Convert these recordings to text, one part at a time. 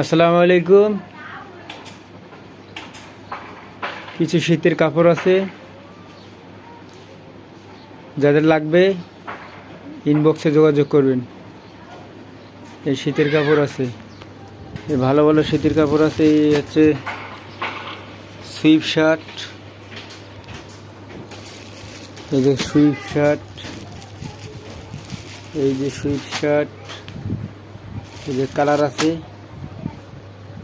আসসালামু আলাইকুম। কিছু শীতের কাপড় আছে, যাদের লাগবে ইনবক্সে যোগাযোগ করবেন। এই শীতের কাপড় আছে, এই ভালো ভালো শীতের কাপড় আছে। এই হচ্ছে সুইপ শার্ট, এই যে সুইপ শার্ট, এই যে সুইপ শার্ট, এই যে কালার আছে,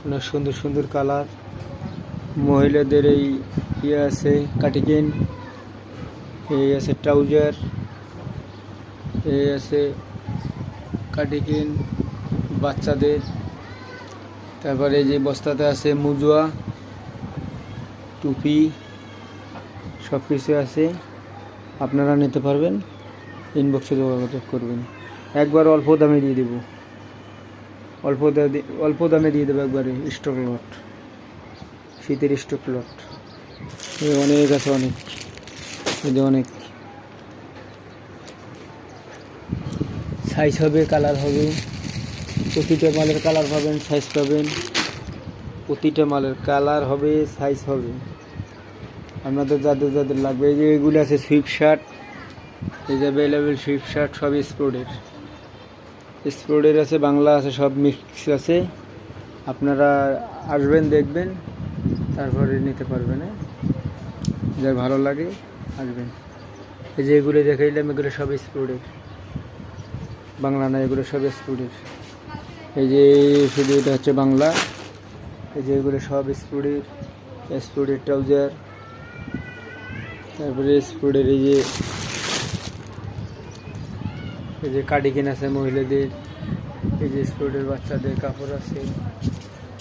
অনেক সুন্দর সুন্দর কালার। মহিলাদের এই ইয়ে আছে কাটিকেন, এই আছে ট্রাউজার, এই আছে কাটিকেন বাচ্চাদের। তারপরে এই যে বস্তাতে আছে মুজোয়া, টুপি, সব কিছু আছে, আপনারা নিতে পারবেন। ইনবক্সে যোগাযোগ করবেন, একবার অল্প দামে দিয়ে দেবো, অল্প দামে দিয়ে দেবো একবারে। স্টক লট, শীতের স্টক লট অনেক আছে, অনেক, এই যে অনেক সাইজ হবে, কালার হবে। প্রতিটা মালের কালার পাবেন, সাইজ পাবেন। প্রতিটা মালের কালার হবে, সাইজ হবে। আপনাদের যাদের যাদের লাগবে, এই যে এগুলো আছে সুইপ শার্ট, এই যে অ্যাভেলেবেল সুইপ শার্ট, সব স্পোর্টের আছে, বাংলা আছে, সব মিক্স আছে। আপনারা আসবেন, দেখবেন, তারপরে নিতে পারবেন। যার ভালো লাগে আসবেন। এই যে এগুলো দেখাইলাম, এগুলো সব স্পোর্টের, বাংলা না, এগুলো সব স্পোর্টের। এই যে শুধু এটা হচ্ছে বাংলা। এই যে এগুলো সব স্পোর্টের ট্রাউজার। তারপরে স্পোর্টের এই যে কার্ডিগান আছে মহিলাদের। এই যে স্পোর্টের বাচ্চাদের কাপড় আছে,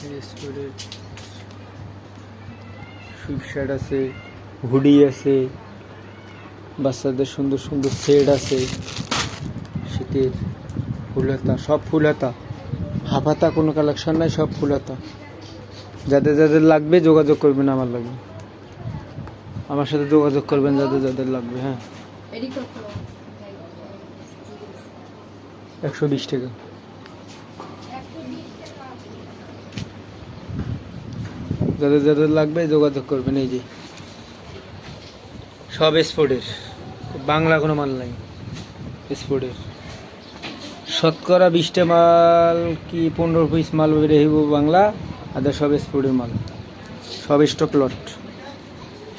এই যে স্পোর্টের সুইপ শার্ট আছে, হুডি আছে, বাচ্চাদের সুন্দর সুন্দর সেট আছে। শীতের ফুল হাতা, সব ফুল হাতা, হাফ হাতা কোনো কালেকশন নাই, সব ফুল হাতা। যাদের যাদের লাগবে যোগাযোগ করবেন, আমার সাথে যোগাযোগ করবেন যাদের যাদের লাগবে। হ্যাঁ, 120 টাকা। যাদের যাদের লাগবে যোগাযোগ করবেন। এই যে সব স্পোর্টের, বাংলা কোনো মাল নাই, স্পোর্টের। শতকরা 20টা মাল কি 15 পিস মাল বের হইব বাংলা, আর সব স্পোর্টের মাল, সব স্টক লট,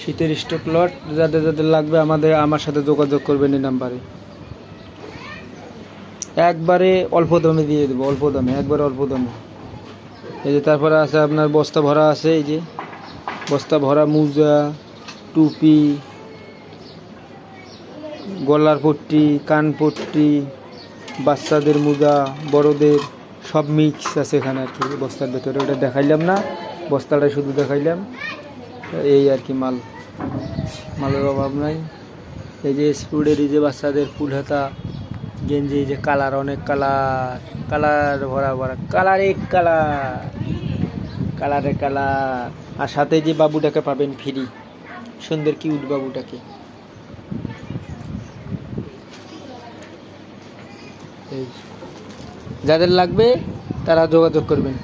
শীতের স্টক লট। যাদের যাদের লাগবে আমার সাথে যোগাযোগ করবেন এই নাম্বারে। একবারে অল্প দামে দিয়ে দেবো, অল্প দামে, একবারে অল্প দামে। এই যে তারপরে আছে আপনার বস্তা ভরা আছে, এই যে বস্তা ভরা মোজা, টুপি, গলার পট্টি, কান পট্টি, বাচ্চাদের মোজা, বড়দের, সব মিক্স আছে এখানে আর কি বস্তার ভেতরে। ওটা দেখাইলাম না, বস্তাটা শুধু দেখাইলাম। এই আর কি মালের অভাব নাই। এই যে স্পোর্টের এই যে বাচ্চাদের ফুল হাতা গেঞ্জি, এই যে কালার, অনেক কালার ভরা ভরা কালার, এক কালারে কালার। আর সাথে যে বাবুটাকে পাবেন ফ্রি, সুন্দর কিউট বাবুটাকে। যাদের লাগবে তারা যোগাযোগ করবেন।